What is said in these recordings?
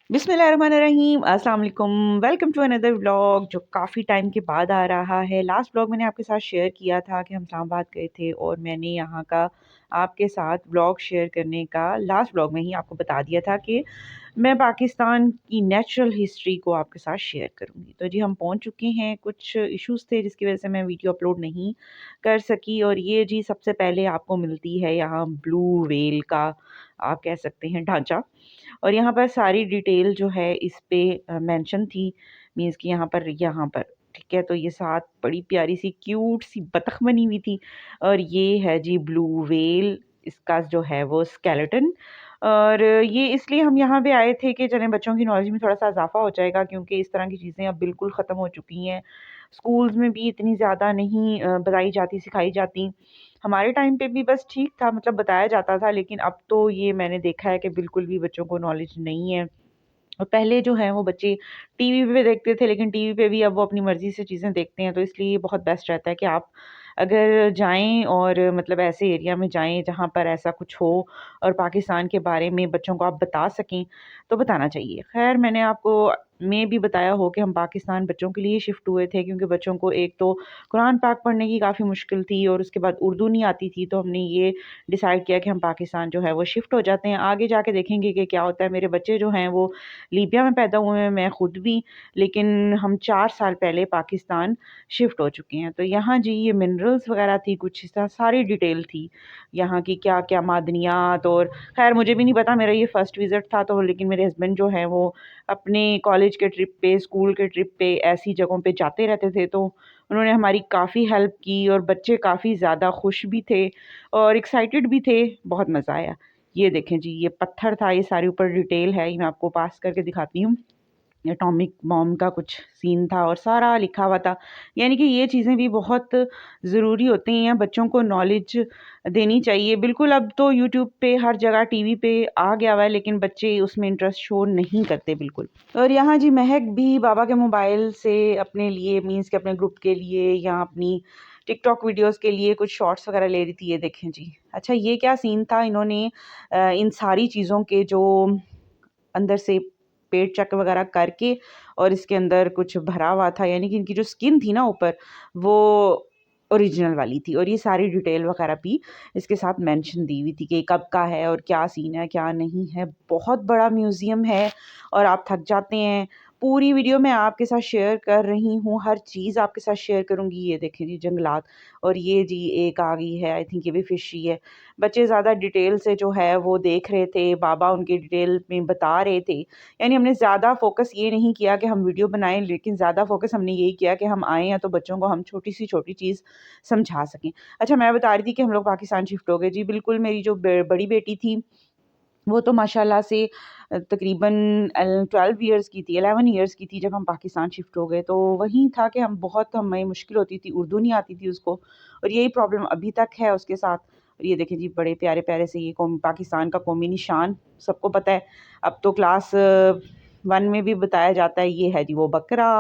बिस्मिल्लाहिर्रहमानिर्रहीम अस्सलाम वालेकुम। वेलकम टू अनदर व्लॉग जो काफ़ी टाइम के बाद आ रहा है। लास्ट व्लॉग मैंने आपके साथ शेयर किया था कि हम इस्लामाबाद गए थे और मैंने यहाँ का आपके साथ व्लॉग शेयर करने का लास्ट व्लॉग में ही आपको बता दिया था कि मैं पाकिस्तान की नेचुरल हिस्ट्री को आपके साथ शेयर करूँगी। तो जी हम पहुँच चुके हैं, कुछ इश्यूज़ थे जिसकी वजह से मैं वीडियो अपलोड नहीं कर सकी। और ये जी सबसे पहले आपको मिलती है यहाँ ब्लू व्हेल का आप कह सकते हैं ढांचा। और यहाँ पर सारी डिटेल जो है इस पे मेंशन थी। मीन्स कि यहाँ पर ठीक है, तो ये साथ बड़ी प्यारी सी क्यूट सी बतख बनी हुई थी। और ये है जी ब्लू व्हेल, इसका जो है वो स्केलेटन। और ये इसलिए हम यहाँ पे आए थे कि चलें बच्चों की नॉलेज में थोड़ा सा इजाफा हो जाएगा, क्योंकि इस तरह की चीज़ें अब बिल्कुल ख़त्म हो चुकी हैं। स्कूल्स में भी इतनी ज़्यादा नहीं बताई जाती सिखाई जाती। हमारे टाइम पे भी बस ठीक था, मतलब बताया जाता था, लेकिन अब तो ये मैंने देखा है कि बिल्कुल भी बच्चों को नॉलेज नहीं है। और पहले जो है वो बच्चे टीवी पे देखते थे, लेकिन टीवी पे भी अब वो अपनी मर्ज़ी से चीज़ें देखते हैं। तो इसलिए ये बहुत बेस्ट रहता है कि आप अगर जाएँ और मतलब ऐसे एरिया में जाएँ जहाँ पर ऐसा कुछ हो और पाकिस्तान के बारे में बच्चों को आप बता सकें, तो बताना चाहिए। ख़ैर मैंने आपको में भी बताया हो कि हम पाकिस्तान बच्चों के लिए शिफ्ट हुए थे, क्योंकि बच्चों को एक तो कुरान पाक पढ़ने की काफ़ी मुश्किल थी और उसके बाद उर्दू नहीं आती थी। तो हमने ये डिसाइड किया कि हम पाकिस्तान जो है वो शिफ्ट हो जाते हैं। आगे जाके देखेंगे कि क्या होता है। मेरे बच्चे जो हैं वो लीबिया में पैदा हुए हैं, मैं खुद भी, लेकिन हम 4 साल पहले पाकिस्तान शिफ्ट हो चुके हैं। तो यहाँ जी ये मिनरल्स वगैरह थी, कुछ इस तरह सारी डिटेल थी यहाँ की, क्या-क्या मादनियात। और ख़ैर मुझे भी नहीं पता, मेरा ये फर्स्ट विज़िट था। तो लेकिन मेरे हस्बैंड जो हैं वो अपने कॉलेज के ट्रिप पे, स्कूल के ट्रिप पे ऐसी जगहों पे जाते रहते थे, तो उन्होंने हमारी काफ़ी हेल्प की और बच्चे काफ़ी ज़्यादा खुश भी थे और एक्साइटेड भी थे। बहुत मज़ा आया। ये देखें जी, ये पत्थर था, ये सारी ऊपर डिटेल है, ये मैं आपको पास करके दिखाती हूँ। एटॉमिक बॉम्ब का कुछ सीन था और सारा लिखा हुआ था। यानी कि ये चीज़ें भी बहुत ज़रूरी होती हैं, बच्चों को नॉलेज देनी चाहिए। बिल्कुल अब तो यूट्यूब पे हर जगह टीवी पे आ गया हुआ है, लेकिन बच्चे उसमें इंटरेस्ट शो नहीं करते बिल्कुल। और यहाँ जी महक भी बाबा के मोबाइल से अपने लिए, मीन्स के अपने ग्रुप के लिए या अपनी टिकटॉक वीडियोस के लिए कुछ शॉर्ट्स वगैरह ले रही थी। ये देखें जी। अच्छा ये क्या सीन था, इन्होंने इन सारी चीज़ों के जो अंदर से पेट चेक वगैरह करके और इसके अंदर कुछ भरा हुआ था, यानी कि इनकी जो स्किन थी ना ऊपर, वो ओरिजिनल वाली थी। और ये सारी डिटेल वगैरह भी इसके साथ मेंशन दी हुई थी कि कब का है और क्या सीन है क्या नहीं है। बहुत बड़ा म्यूज़ियम है और आप थक जाते हैं। पूरी वीडियो मैं आपके साथ शेयर कर रही हूँ, हर चीज़ आपके साथ शेयर करूँगी। ये देखें जी जंगलात। और ये जी एक आ गई है, आई थिंक ये भी फ़िश ही है। बच्चे ज़्यादा डिटेल से जो है वो देख रहे थे, बाबा उनकी डिटेल में बता रहे थे। यानी हमने ज़्यादा फ़ोकस ये नहीं किया कि हम वीडियो बनाएँ, लेकिन ज़्यादा फ़ोकस हमने यही किया कि हम आएँ हैं तो बच्चों को हम छोटी से छोटी चीज़ समझा सकें। अच्छा मैं बता रही थी कि हम लोग पाकिस्तान शिफ्ट हो गए। जी बिल्कुल, मेरी जो बड़ी बेटी थी वो तो माशाल्लाह से तकरीबन 12 इयर्स की थी, 11 इयर्स की थी जब हम पाकिस्तान शिफ्ट हो गए। तो वही था कि हमें मुश्किल होती थी, उर्दू नहीं आती थी उसको, और यही प्रॉब्लम अभी तक है उसके साथ। और ये देखें जी बड़े प्यारे-प्यारे से ये कौम पाकिस्तान का कौमी निशान सबको पता है। अब तो क्लास 1 में भी बताया जाता है। ये है जी वो बकरा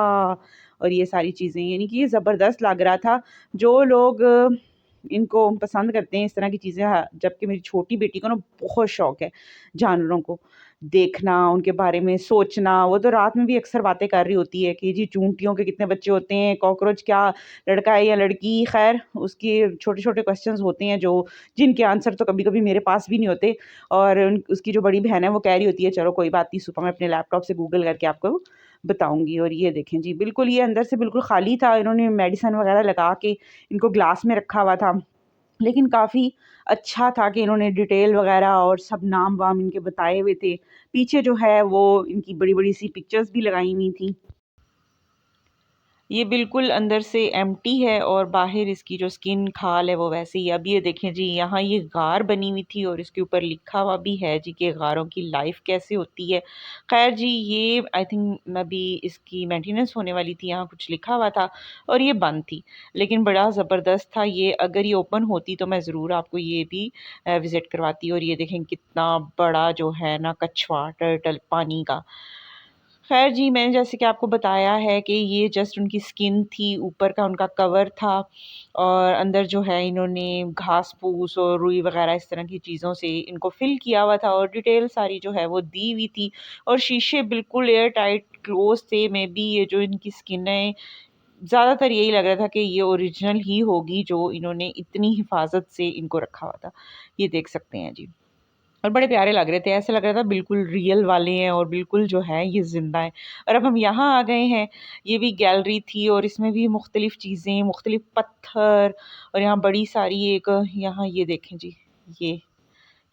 और ये सारी चीज़ें, यानी कि ये ज़बरदस्त लग रहा था। जो लोग इनको पसंद करते हैं इस तरह की चीज़ें, हाँ, जबकि मेरी छोटी बेटी को ना बहुत शौक है जानवरों को देखना, उनके बारे में सोचना। वो तो रात में भी अक्सर बातें कर रही होती है कि जी चूंटियों के कितने बच्चे होते हैं, कॉकरोच क्या लड़का है या लड़की। खैर उसके छोटे-छोटे क्वेश्चंस होते हैं जो जिनके आंसर तो कभी-कभी मेरे पास भी नहीं होते। और उसकी जो बड़ी बहन है वो कह रही होती है चलो कोई बात नहीं, सुबह मैं अपने लैपटॉप से गूगल करके आपको बताऊँगी। और ये देखें जी बिल्कुल ये अंदर से बिल्कुल खाली था। इन्होंने मेडिसिन वगैरह लगा के इनको ग्लास में रखा हुआ था। लेकिन काफ़ी अच्छा था कि इन्होंने डिटेल वगैरह और सब नाम-वाम इनके बताए हुए थे। पीछे जो है वो इनकी बड़ी-बड़ी सी पिक्चर्स भी लगाई हुई थी। ये बिल्कुल अंदर से एम्प्टी है और बाहर इसकी जो स्किन खाल है वो वैसे ही। अब ये देखें जी, यहाँ ये गार बनी हुई थी और इसके ऊपर लिखा हुआ भी है जी कि गारों की लाइफ कैसे होती है। खैर जी ये आई थिंक अभी इसकी मेंटेनेंस होने वाली थी, यहाँ कुछ लिखा हुआ था और ये बंद थी। लेकिन बड़ा ज़बरदस्त था ये, अगर ये ओपन होती तो मैं ज़रूर आपको ये भी विज़िट करवाती। और ये देखें कितना बड़ा जो है ना कछुआ, टर्टल पानी का। खैर जी, मैंने जैसे कि आपको बताया है कि ये जस्ट उनकी स्किन थी, ऊपर का उनका कवर था और अंदर जो है इन्होंने घास-फूस और रुई वग़ैरह इस तरह की चीज़ों से इनको फ़िल किया हुआ था और डिटेल सारी जो है वो दी हुई थी और शीशे बिल्कुल एयर टाइट क्लोज़ थे। मेबी ये जो इनकी स्किन है, ज़्यादातर यही लग रहा था कि ये ओरिजिनल ही होगी जो इन्होंने इतनी हिफ़ाज़त से इनको रखा हुआ था। ये देख सकते हैं जी। और बड़े प्यारे लग रहे थे, ऐसा लग रहा था बिल्कुल रियल वाले हैं और बिल्कुल जो है ये ज़िंदा हैं। और अब हम यहाँ आ गए हैं, ये भी गैलरी थी और इसमें भी मुख्तलिफ़ चीज़ें, मुख्तलिफ़ पत्थर और यहाँ बड़ी सारी एक यहाँ ये देखें जी,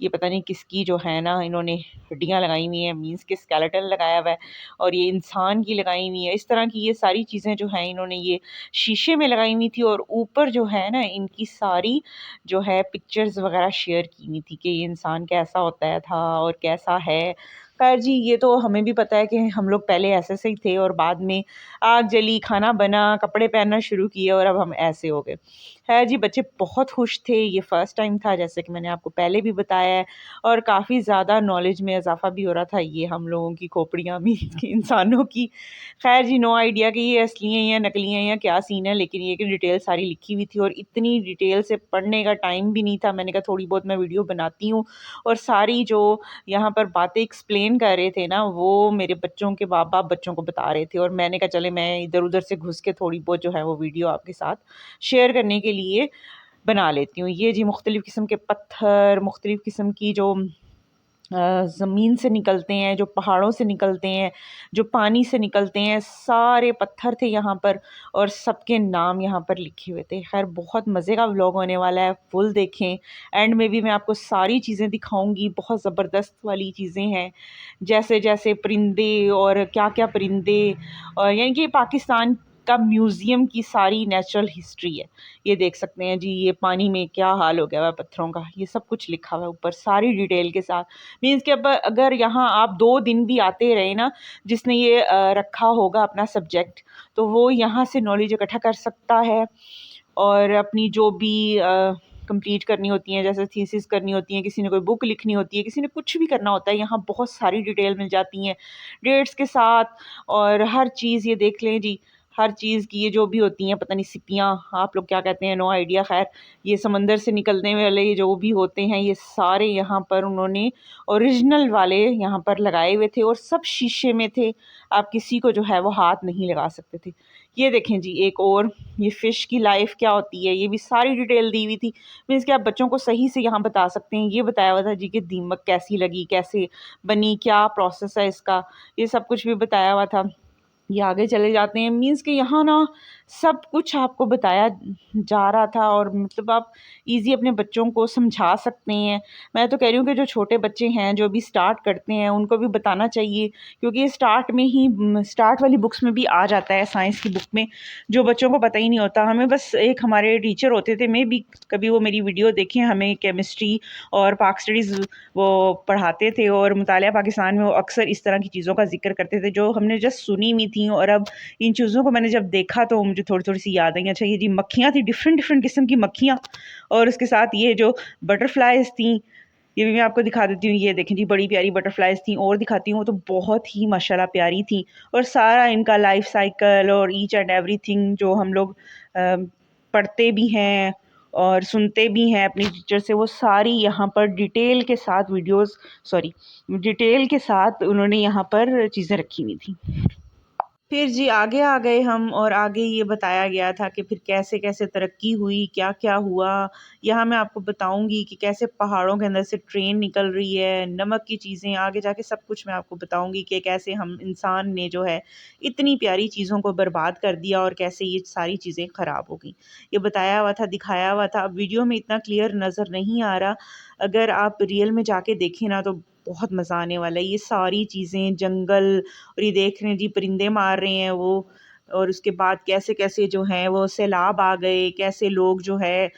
ये पता नहीं किसकी जो है ना इन्होंने हड्डियाँ लगाई हुई हैं, मीन्स के स्केलेटन लगाया हुआ है और ये इंसान की लगाई हुई है। इस तरह की ये सारी चीज़ें जो हैं इन्होंने ये शीशे में लगाई हुई थी और ऊपर जो है ना इनकी सारी जो है पिक्चर्स वग़ैरह शेयर की हुई थी कि ये इंसान कैसा होता था और कैसा है। ख़ैर जी, ये तो हमें भी पता है कि हम लोग पहले ऐसे से ही थे और बाद में आग जली, खाना बना, कपड़े पहनना शुरू किए और अब हम ऐसे हो गए। ख़ैर जी, बच्चे बहुत खुश थे, ये फ़र्स्ट टाइम था जैसे कि मैंने आपको पहले भी बताया है और काफ़ी ज़्यादा नॉलेज में इज़ाफ़ा भी हो रहा था, ये हम लोगों की खोपड़ियाँ भी इंसानों की। ख़ैर जी, नो आइडिया कि ये असली हैं या नकली हैं या क्या सीन है, लेकिन ये कि डिटेल सारी लिखी हुई थी और इतनी डिटेल से पढ़ने का टाइम भी नहीं था। मैंने कहा थोड़ी बहुत मैं वीडियो बनाती हूँ और सारी जो यहाँ पर बातें एक्सप्लेन कर रहे थे ना, वो मेरे बच्चों के माँ-बाप बच्चों को बता रहे थे और मैंने कहा चले मैं इधर-उधर से घुस के थोड़ी बहुत जो है वो वीडियो आपके साथ शेयर करने के लिए बना लेती हूँ। ये जी मुख्तलिफ़ किस्म के पत्थर, मुख्तलिफ़ किस्म की जो ज़मीन से निकलते हैं, जो पहाड़ों से निकलते हैं, जो पानी से निकलते हैं, सारे पत्थर थे यहाँ पर और सबके नाम यहाँ पर लिखे हुए थे। ख़ैर बहुत मज़े का व्लॉग होने वाला है, फुल देखें। एंड में भी मैं आपको सारी चीज़ें दिखाऊँगी, बहुत ज़बरदस्त वाली चीज़ें हैं। जैसे-जैसे परिंदे और क्या-क्या परिंदे और यानी कि पाकिस्तान का म्यूज़ियम की सारी नेचुरल हिस्ट्री है। ये देख सकते हैं जी, ये पानी में क्या हाल हो गया हुआ है पत्थरों का, ये सब कुछ लिखा हुआ है ऊपर सारी डिटेल के साथ। मीन्स कि अब अगर यहाँ आप 2 दिन भी आते रहे ना, जिसने ये रखा होगा अपना सब्जेक्ट, तो वो यहाँ से नॉलेज इकट्ठा कर सकता है और अपनी जो भी कंप्लीट करनी होती हैं, जैसे थीसिस करनी होती हैं, किसी ने कोई बुक लिखनी होती है, किसी ने कुछ भी करना होता है, यहाँ बहुत सारी डिटेल मिल जाती हैं, डेट्स के साथ और हर चीज़ ये देख लें जी, हर चीज़ की ये जो भी होती हैं, पता नहीं सिपियाँ, आप लोग क्या कहते हैं, नो आइडिया ख़ैर, ये समंदर से निकलने वाले ये जो भी होते हैं, ये सारे यहाँ पर उन्होंने ओरिजिनल वाले यहाँ पर लगाए हुए थे और सब शीशे में थे। आप किसी को जो है वो हाथ नहीं लगा सकते थे। ये देखें जी एक और ये फ़िश की लाइफ़ क्या होती है, ये भी सारी डिटेल दी हुई थी। मीन्स कि आप बच्चों को सही से यहाँ बता सकते हैं। ये बताया हुआ था जी कि दीमक कैसी लगी, कैसे बनी, क्या प्रोसेस है इसका, ये सब कुछ भी बताया हुआ था। ये आगे चले जाते हैं मीन्स कि यहाँ ना सब कुछ आपको बताया जा रहा था और मतलब आप इजी अपने बच्चों को समझा सकते हैं। मैं तो कह रही हूँ कि जो छोटे बच्चे हैं जो अभी स्टार्ट करते हैं उनको भी बताना चाहिए क्योंकि ये स्टार्ट में ही स्टार्ट वाली बुक्स में भी आ जाता है साइंस की बुक में जो बच्चों को पता ही नहीं होता। हमें बस एक हमारे टीचर होते थे, मैं भी कभी वो मेरी वीडियो देखें, हमें केमिस्ट्री और पाक स्टडीज़ वो पढ़ाते थे और मुतालिया पाकिस्तान में वो अक्सर इस तरह की चीज़ों का ज़िक्र करते थे जो हमने जस्ट सुनी हुई थी और अब इन चीज़ों को मैंने जब देखा तो मुझे थोड़ी-थोड़ी सी याद आई। अच्छा ये जी मक्खियाँ थी, डिफ़रेंट डिफ़रेंट किस्म की मक्खियाँ और उसके साथ ये जो बटरफ्लाइज़ थीं, ये भी मैं आपको दिखा देती हूँ। ये देखें जी बड़ी प्यारी बटरफ्लाइज़ थीं और दिखाती हूँ, वो तो बहुत ही माशाल्लाह प्यारी थी और सारा इनका लाइफ़ साइकिल और ईच एंड एवरीथिंग जो हम लोग पढ़ते भी हैं और सुनते भी हैं अपनी टीचर से, वो सारी यहाँ पर डिटेल के साथ वीडियोज़ सॉरी डिटेल के साथ उन्होंने यहाँ पर चीज़ें रखी हुई थी। फिर जी आगे आ गए हम और आगे ये बताया गया था कि फिर कैसे-कैसे तरक्की हुई, क्या-क्या हुआ। यहाँ मैं आपको बताऊँगी कि कैसे पहाड़ों के अंदर से ट्रेन निकल रही है, नमक की चीज़ें, आगे जाके सब कुछ मैं आपको बताऊँगी कि कैसे हम इंसान ने जो है इतनी प्यारी चीज़ों को बर्बाद कर दिया और कैसे ये सारी चीज़ें ख़राब हो गईं। ये बताया हुआ था, दिखाया हुआ था। अब वीडियो में इतना क्लियर नज़र नहीं आ रहा, अगर आप रियल में जाके देखें ना तो बहुत मज़ा आने वाला है। ये सारी चीज़ें जंगल और ये देख रहे हैं जी परिंदे मार रहे हैं वो और उसके बाद कैसे-कैसे जो हैं वो सैलाब आ गए, कैसे लोग जो है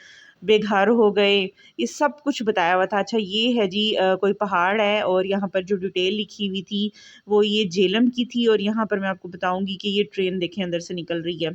बेघर हो गए, ये सब कुछ बताया हुआ था। अच्छा ये है जी कोई पहाड़ है और यहाँ पर जो डिटेल लिखी हुई थी वो ये झेलम की थी और यहाँ पर मैं आपको बताऊँगी कि ये ट्रेन देखें अंदर से निकल रही है।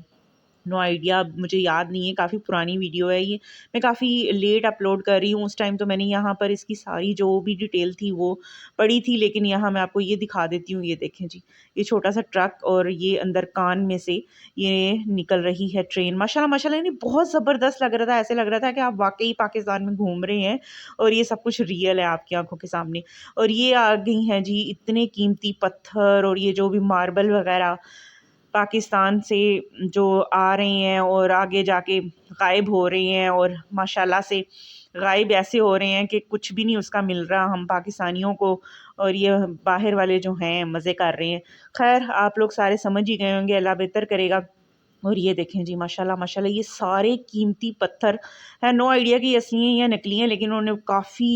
नो आइडिया, मुझे याद नहीं है, काफ़ी पुरानी वीडियो है ये, मैं काफ़ी लेट अपलोड कर रही हूँ। उस टाइम तो मैंने यहाँ पर इसकी सारी जो भी डिटेल थी वो पढ़ी थी, लेकिन यहाँ मैं आपको ये दिखा देती हूँ। ये देखें जी, ये छोटा सा ट्रक और ये अंदर कान में से ये निकल रही है ट्रेन। माशाल्लाह माशाल्लाह, यानी बहुत ज़बरदस्त लग रहा था, ऐसे लग रहा था कि आप वाकई पाकिस्तान में घूम रहे हैं और ये सब कुछ रियल है आपकी आंखों के सामने। और ये आ गई हैं जी इतने कीमती पत्थर और ये जो भी मार्बल वगैरह पाकिस्तान से जो आ रही हैं और आगे जाके गायब हो रही हैं, और माशाल्लाह से गायब ऐसे हो रहे हैं कि कुछ भी नहीं उसका मिल रहा हम पाकिस्तानियों को, और ये बाहर वाले जो हैं मज़े कर रहे हैं। खैर, आप लोग सारे समझ ही गए होंगे, अल्लाह बेहतर करेगा। और ये देखें जी, माशाल्लाह माशाल्लाह, ये सारे कीमती पत्थर है। नो आइडिया कि असली हैं या नकली हैं, लेकिन उन्होंने काफ़ी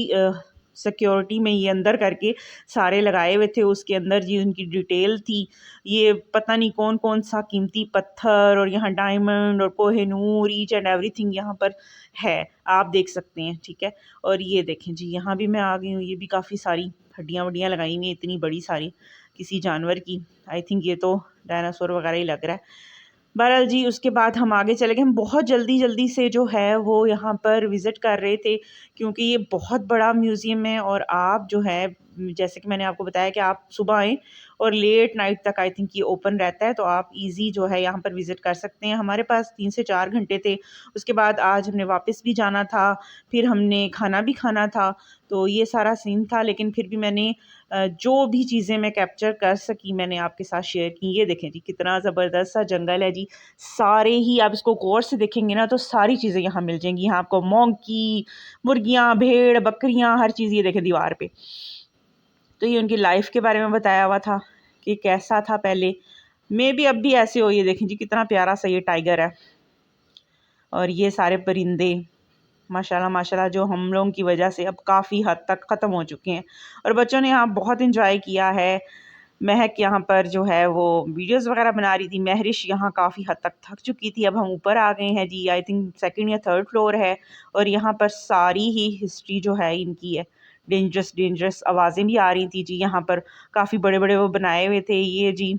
सिक्योरिटी में ये अंदर करके सारे लगाए हुए थे। उसके अंदर जी उनकी डिटेल थी। ये पता नहीं कौन कौन सा कीमती पत्थर, और यहाँ डायमंड और कोहिनूर, ईच एंड एवरीथिंग यहाँ पर है, आप देख सकते हैं। ठीक है, और ये देखें जी, यहाँ भी मैं आ गई हूँ। ये भी काफ़ी सारी हड्डियाँ वड्डियाँ लगाई हुई हैं, इतनी बड़ी सारी किसी जानवर की। आई थिंक ये तो डायनासोर वगैरह ही लग रहा है। बहरहाल जी, उसके बाद हम आगे चले गए। हम बहुत जल्दी-जल्दी से जो है वो यहाँ पर विज़िट कर रहे थे, क्योंकि ये बहुत बड़ा म्यूज़ियम है, और आप जो है जैसे कि मैंने आपको बताया कि आप सुबह आएँ और लेट नाइट तक आई थिंक ये ओपन रहता है, तो आप ईज़ी जो है यहाँ पर विज़िट कर सकते हैं। हमारे पास 3 से 4 घंटे थे। उसके बाद आज हमने वापस भी जाना था, फिर हमने खाना भी खाना था, तो ये सारा सीन था। लेकिन फिर भी मैंने जो भी चीज़ें मैं कैप्चर कर सकी मैंने आपके साथ शेयर की। ये देखें जी, कितना ज़बरदस्त सा जंगल है जी। सारे ही आप इसको गौर से देखेंगे ना तो सारी चीज़ें यहाँ मिल जाएँगी। यहाँ आपको मोंकी, मुर्गियाँ, भेड़, बकरियाँ, हर चीज़ ये देखें दीवार पे। तो ये उनकी लाइफ़ के बारे में बताया हुआ था कि कैसा था पहले। मेबी अब भी ऐसे हो। ये देखें जी, कितना प्यारा सा ये टाइगर है, और ये सारे परिंदे माशाल्लाह माशाल्लाह जो हम लोगों की वजह से अब काफ़ी हद तक ख़त्म हो चुके हैं, और बच्चों ने यहाँ बहुत एंजॉय किया है। महक यहाँ पर जो है वो वीडियोस वगैरह बना रही थी। महरिश यहाँ काफ़ी हद तक थक चुकी थी। अब हम ऊपर आ गए हैं जी, आई थिंक सेकंड या थर्ड फ्लोर है, और यहाँ पर सारी ही हिस्ट्री जो है इनकी है। डेंजरस डेंजरस आवाज़ें भी आ रही थी जी। यहाँ पर काफ़ी बड़े बड़े वो बनाए हुए थे ये जी,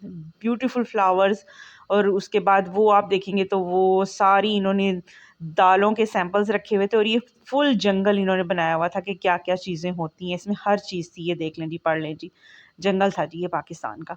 ब्यूटीफुल फ्लावर्स। और उसके बाद वो आप देखेंगे तो वो सारी इन्होंने दालों के सैंपल्स रखे हुए थे, और ये फुल जंगल इन्होंने बनाया हुआ था कि क्या क्या चीज़ें होती हैं इसमें। हर चीज़ थी, ये देख लें जी, पढ़ लें जी। जंगल था जी ये पाकिस्तान का,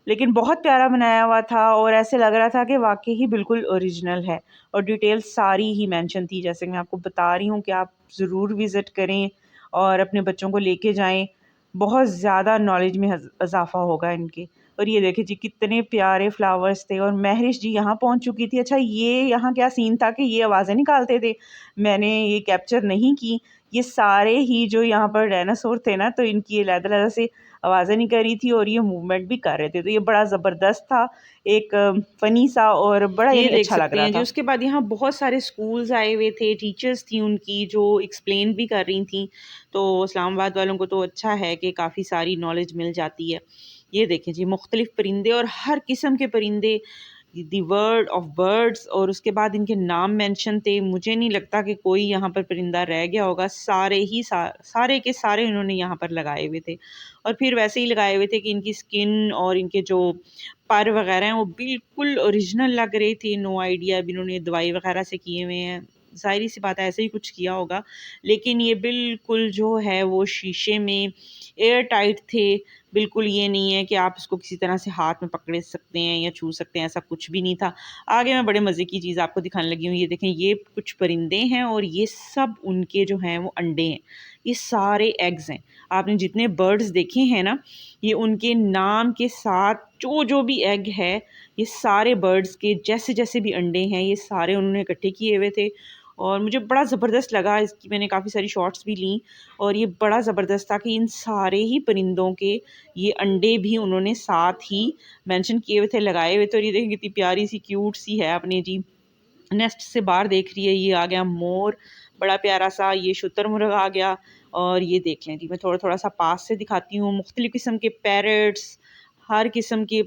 लेकिन बहुत प्यारा बनाया हुआ था, और ऐसे लग रहा था कि वाकई ही बिल्कुल ओरिजिनल है। और डिटेल्स सारी ही मेंशन थी, जैसे मैं आपको बता रही हूँ कि आप ज़रूर विज़िट करें और अपने बच्चों को लेके जाएं। बहुत ज़्यादा नॉलेज में इजाफा होगा इनके। और ये देखिए जी, कितने प्यारे फ्लावर्स थे, और महरिश जी यहाँ पहुँच चुकी थी। अच्छा, ये यहाँ क्या सीन था कि ये आवाज़ें निकालते थे, मैंने ये कैप्चर नहीं की। ये सारे ही जो यहाँ पर डायनासोर थे ना, तो इनकी ये लहदा-लहदा से आवाज़ें निकल रही थी, और ये मूवमेंट भी कर रहे थे, तो ये बड़ा ज़बरदस्त था। एक फ़नी सा और बड़ा ये यानी देख अच्छा लग सकते रहा हैं जी। था। उसके बाद यहाँ बहुत सारे स्कूल्स आए हुए थे, टीचर्स थी उनकी जो एक्सप्लेन भी कर रही थी। तो इस्लामाबाद वालों को तो अच्छा है कि काफ़ी सारी नॉलेज मिल जाती है। ये देखें जी, मुख्तलिफ परिंदे और हर किस्म के परिंदे, दी वर्ड ऑफ बर्ड्स, और उसके बाद इनके नाम मेंशन थे। मुझे नहीं लगता कि कोई यहाँ पर परिंदा रह गया होगा। सारे ही सारे के सारे इन्होंने यहाँ पर लगाए हुए थे, और फिर वैसे ही लगाए हुए थे कि इनकी स्किन और इनके जो पर वगैरह हैं वो बिल्कुल ओरिजिनल लग रहे थे। नो आइडिया, अब इन्होंने दवाई वगैरह से किए हुए हैं, ज़ाहिर सी बात है ऐसे ही कुछ किया होगा। लेकिन ये बिल्कुल जो है वो शीशे में एयर टाइट थे। बिल्कुल ये नहीं है कि आप इसको किसी तरह से हाथ में पकड़ सकते हैं या छू सकते हैं, ऐसा कुछ भी नहीं था। आगे मैं बड़े मज़े की चीज़ आपको दिखाने लगी हूँ। ये देखें, ये कुछ परिंदे हैं और ये सब उनके जो हैं वो अंडे हैं। ये सारे एग्स हैं। आपने जितने बर्ड्स देखे हैं ना, ये उनके नाम के साथ जो भी एग है, ये सारे बर्ड्स के जैसे-जैसे भी अंडे हैं, ये सारे उन्होंने इकट्ठे किए हुए थे, और मुझे बड़ा ज़बरदस्त लगा। इसकी मैंने काफ़ी सारी शॉट्स भी लीं, और ये बड़ा ज़बरदस्त था कि इन सारे ही परिंदों के ये अंडे भी उन्होंने साथ ही मेंशन किए हुए थे, लगाए हुए थे। और ये देखिए कितनी प्यारी सी क्यूट सी है अपने जी नेस्ट से बाहर देख रही है। ये आ गया मोर, बड़ा प्यारा सा, ये शुतुरमुर्ग आ गया। और ये देख लें जी, मैं थोड़ा-थोड़ा सा पास से दिखाती हूँ। मुख्तलिफ़ किस्म के पैरट्स, हर किस्म के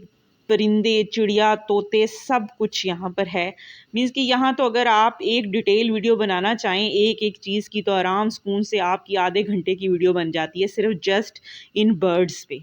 परिंदे, चिड़िया, तोते, सब कुछ यहाँ पर है। मीन्स कि यहाँ तो अगर आप एक डिटेल वीडियो बनाना चाहें एक-एक चीज़ की, तो आराम सुकून से आपकी आधे घंटे की वीडियो बन जाती है, सिर्फ़ जस्ट इन बर्ड्स पे।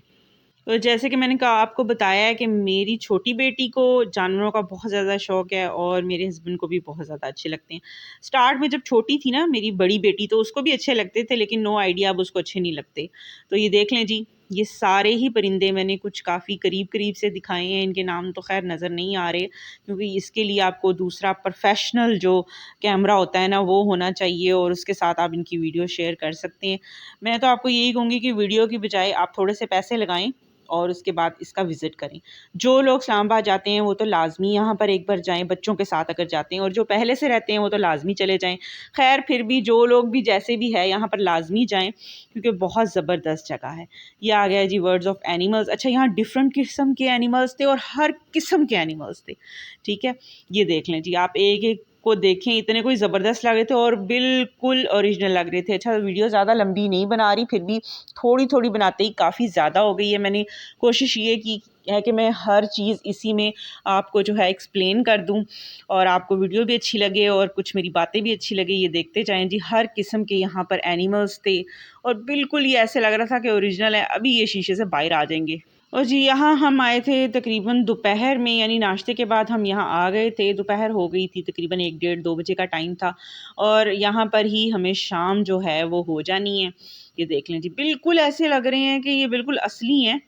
तो जैसे कि मैंने कहा आपको बताया है कि मेरी छोटी बेटी को जानवरों का बहुत ज़्यादा शौक है और मेरे हस्बैंड को भी बहुत ज़्यादा अच्छे लगते हैं। स्टार्ट में जब छोटी थी ना मेरी बड़ी बेटी, तो उसको भी अच्छे लगते थे, लेकिन नो आइडिया अब उसको अच्छे नहीं लगते। तो ये देख लें जी, ये सारे ही परिंदे मैंने कुछ काफ़ी करीब-करीब से दिखाए हैं। इनके नाम तो ख़ैर नज़र नहीं आ रहे, क्योंकि इसके लिए आपको दूसरा प्रोफ़ेशनल जो कैमरा होता है ना वो होना चाहिए, और उसके साथ आप इनकी वीडियो शेयर कर सकते हैं। मैं तो आपको यही कहूँगी कि वीडियो की बजाय आप थोड़े से पैसे लगाएँ और उसके बाद इसका विज़िट करें। जो लोग इस्लामाबाद जाते हैं वो तो लाज़मी यहाँ पर एक बार जाएँ, बच्चों के साथ अगर जाते हैं, और जो पहले से रहते हैं वो तो लाज़मी चले जाएँ। ख़ैर फिर भी जो लोग भी जैसे भी है यहाँ पर लाज़मी जाएँ, क्योंकि बहुत ज़बरदस्त जगह है। ये आ गया है जी वर्ड्स ऑफ एनिमल्स। अच्छा, यहाँ डिफ़रेंट किस्म के एनिमल्स थे और हर किस्म के एनिमल्स थे, ठीक है? ये देख लें जी, आप एक-एक को देखें, इतने कोई ज़बरदस्त लग रहे थे और बिल्कुल ओरिजिनल लग रहे थे। अच्छा, वीडियो ज़्यादा लंबी नहीं बना रही, फिर भी थोड़ी-थोड़ी बनाते ही काफ़ी ज़्यादा हो गई है। मैंने कोशिश ये की है कि मैं हर चीज़ इसी में आपको जो है एक्सप्लेन कर दूँ, और आपको वीडियो भी अच्छी लगे और कुछ मेरी बातें भी अच्छी लगे। ये देखते जाएँ जी, हर किस्म के यहाँ पर एनिमल्स थे और बिल्कुल ये ऐसे लग रहा था कि ओरिजिनल है, अभी ये शीशे से बाहर आ जाएँगे। और जी, यहाँ हम आए थे तकरीबन दोपहर में, यानी नाश्ते के बाद हम यहाँ आ गए थे। दोपहर हो गई थी, तकरीबन 1 डेढ़ 2 बजे का टाइम था, और यहाँ पर ही हमें शाम जो है वो हो जानी है। ये देख लें जी, बिल्कुल ऐसे लग रहे हैं कि ये बिल्कुल असली हैं,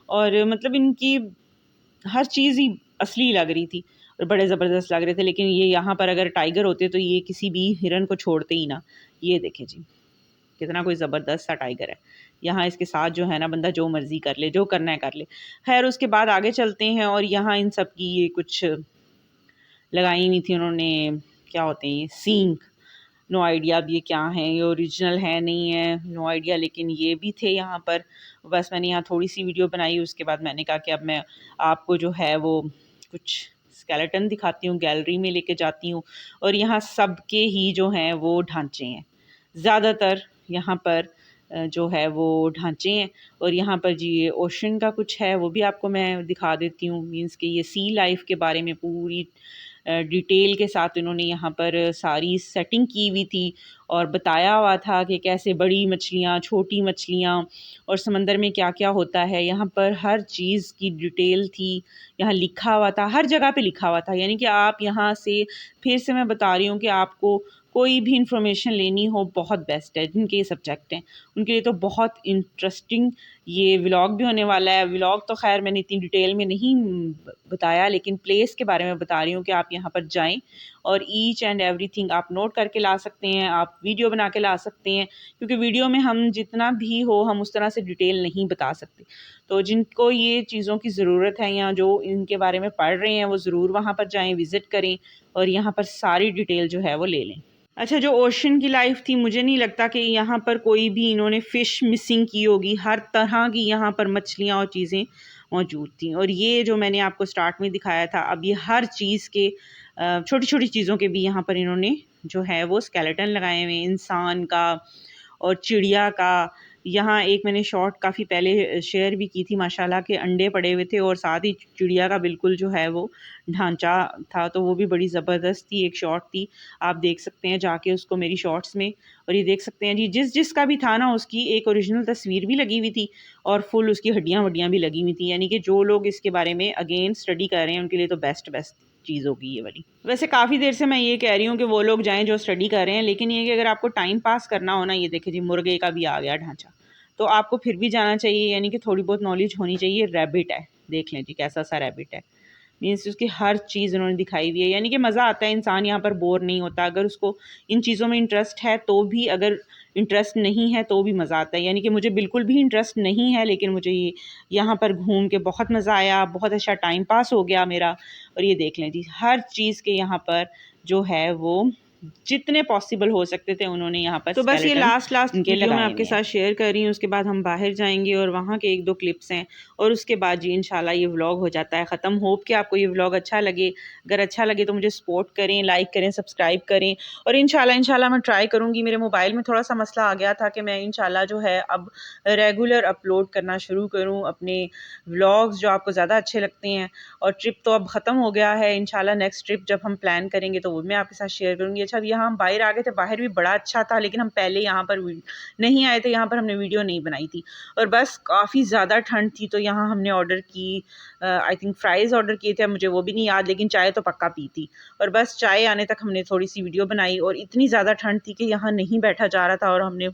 और मतलब इनकी हर चीज़ ही असली लग रही थी और बड़े ज़बरदस्त लग रहे थे। लेकिन ये यहाँ पर अगर टाइगर होते तो ये किसी भी हिरन को छोड़ते ही ना। ये देखें जी, कितना कोई ज़बरदस्त सा टाइगर है। यहाँ इसके साथ जो है ना बंदा जो मर्ज़ी कर ले, जो करना है कर ले। ख़ैर उसके बाद आगे चलते हैं, और यहाँ इन सब की ये कुछ लगाई हुई थी उन्होंने, क्या होते हैं ये, सींग। नो आइडिया अब ये क्या हैं, ये ओरिजिनल है नहीं है, नो आइडिया, लेकिन ये भी थे यहाँ पर। बस मैंने यहाँ थोड़ी-सी वीडियो बनाई, उसके बाद मैंने कहा कि अब मैं आपको जो है वो कुछ स्केलेटन दिखाती हूँ, गैलरी में लेके जाती हूँ, और यहाँ सबके ही जो हैं वो ढांचे हैं। ज़्यादातर यहाँ पर जो है वो ढांचे हैं, और यहाँ पर जी ये ओशन का कुछ है वो भी आपको मैं दिखा देती हूँ। मीन्स कि ये सी लाइफ़ के बारे में पूरी डिटेल के साथ इन्होंने यहाँ पर सारी सेटिंग की हुई थी, और बताया हुआ था कि कैसे बड़ी मछलियाँ, छोटी मछलियाँ और समंदर में क्या-क्या होता है। यहाँ पर हर चीज़ की डिटेल थी, यहाँ लिखा हुआ था, हर जगह पे लिखा हुआ था। यानी कि आप यहाँ से, फिर से मैं बता रही हूँ कि आपको कोई भी इन्फॉर्मेशन लेनी हो बहुत बेस्ट है। जिनके ये सब्जेक्ट हैं, उनके लिए तो बहुत इंटरेस्टिंग ये व्लॉग भी होने वाला है। व्लॉग तो ख़ैर मैंने इतनी डिटेल में नहीं बताया, लेकिन प्लेस के बारे में बता रही हूँ कि आप यहाँ पर जाएँ और ईच एंड एवरीथिंग आप नोट करके ला सकते हैं, आप वीडियो बना के ला सकते हैं, क्योंकि वीडियो में हम जितना भी हो हम उस तरह से डिटेल नहीं बता सकते। तो जिनको ये चीज़ों की ज़रूरत है या जो इनके बारे में पढ़ रहे हैं वो ज़रूर वहाँ पर जाएँ, विज़िट करें और यहाँ पर सारी डिटेल जो है वो ले लें। अच्छा, जो ओशन की लाइफ़ थी, मुझे नहीं लगता कि यहाँ पर कोई भी इन्होंने फ़िश मिसिंग की होगी। हर तरह की यहाँ पर मछलियाँ और चीज़ें मौजूद थीं, और ये जो मैंने आपको स्टार्ट में दिखाया था, अब ये हर चीज़ के छोटी-छोटी चीज़ों के भी यहाँ पर इन्होंने जो है वो स्केलेटन लगाए हुए हैं, इंसान का और चिड़िया का। यहाँ एक मैंने शॉट काफ़ी पहले शेयर भी की थी, माशाल्लाह के अंडे पड़े हुए थे और साथ ही चिड़िया का बिल्कुल जो है वो ढांचा था, तो वो भी बड़ी ज़बरदस्त थी, एक शॉट थी। आप देख सकते हैं जाके उसको मेरी शॉर्ट्स में, और ये देख सकते हैं जी, जिसका भी था ना उसकी एक ओरिजिनल तस्वीर भी लगी हुई थी और फुल उसकी हड्डियाँ-वड्डियाँ भी लगी हुई थी। यानी कि जो लोग इसके बारे में अगेन स्टडी कर रहे हैं उनके लिए तो बेस्ट बेस्ट चीज़ होगी ये वाली। वैसे काफ़ी देर से मैं ये कह रही हूँ कि वो लोग जाएँ जो स्टडी कर रहे हैं, लेकिन ये कि अगर आपको टाइम पास करना हो ना, ये देखिए जी मुर्गे का भी आ गया ढांचा, तो आपको फिर भी जाना चाहिए। यानी कि थोड़ी बहुत नॉलेज होनी चाहिए। रैबिट है, देख लें जी कैसा-सा रैबिट है। मीन्स उसकी हर चीज़ उन्होंने दिखाई हुई है, यानी कि मज़ा आता है, इंसान यहाँ पर बोर नहीं होता। अगर उसको इन चीज़ों में इंटरेस्ट है तो भी, अगर इंटरेस्ट नहीं है तो भी मज़ा आता है। यानी कि मुझे बिल्कुल भी इंटरेस्ट नहीं है, लेकिन मुझे ये यहाँ पर घूम के बहुत मज़ा आया, बहुत अच्छा टाइम पास हो गया मेरा। और ये देख लें जी, हर चीज़ के यहाँ पर जो है वो जितने पॉसिबल हो सकते थे उन्होंने यहाँ पर, तो बस ये स्केलेटन लास्ट इनके वीडियो मैं लगाए आपके हुए हैं। साथ शेयर कर रही हूँ। उसके बाद हम बाहर जाएँगे और वहाँ के 1-2 क्लिप्स हैं, और उसके बाद जी इंशाल्लाह ये व्लॉग हो जाता है ख़त्म। होप कि आपको ये व्लॉग अच्छा लगे। अगर अच्छा लगे तो मुझे सपोर्ट करें, लाइक करें, सब्सक्राइब करें, और इंशाल्लाह मैं ट्राई करूँगी। मेरे मोबाइल में थोड़ा-सा मसला आ गया था कि मैं इंशाल्लाह जो है अब रेगुलर अपलोड करना शुरू करूँ अपने व्लॉग्स जो आपको ज़्यादा अच्छे लगते हैं। और ट्रिप तो अब ख़त्म हो गया है, इंशाल्लाह नेक्स्ट ट्रिप जब हम प्लान करेंगे तो वो मैं आपके साथ शेयर करूँगी। अच्छा, अच्छा। यहाँ हम बाहर आ गए थे, बाहर भी बड़ा अच्छा था, लेकिन हम पहले यहाँ पर नहीं आए थे, यहाँ पर हमने वीडियो नहीं बनाई थी। और बस काफ़ी ज़्यादा ठंड थी, तो यहाँ हमने ऑर्डर की, आई थिंक फ्राइज़ ऑर्डर किए थे, मुझे वो भी नहीं याद, लेकिन चाय तो पक्का पी थी। और बस चाय आने तक हमने थोड़ी-सी वीडियो बनाई, और इतनी ज़्यादा ठंड थी कि यहाँ नहीं बैठा जा रहा था, और हमने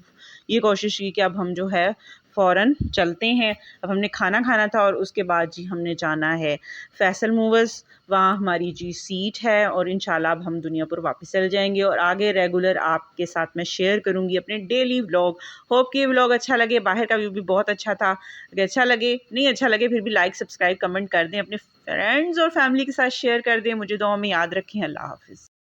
ये कोशिश की कि अब हम जो है फ़ौरन चलते हैं। अब हमने खाना खाना था, और उसके बाद जी हमने जाना है फैसल मूवर्स, वहाँ हमारी जी सीट है, और इंशाल्लाह अब हम दुनियापुर वापस चले जाएँगे, और आगे रेगुलर आपके साथ मैं शेयर करूँगी अपने डेली व्लॉग। होप कि ये व्लॉग अच्छा लगे, बाहर का व्यू भी बहुत अच्छा था। अगर अच्छा लगे, नहीं अच्छा लगे, फिर भी लाइक, सब्सक्राइब, कमेंट कर दें, अपने फ्रेंड्स और फैमिली के साथ शेयर कर दें। मुझे दुआ में याद रखें। अल्लाह हाफ़िज़।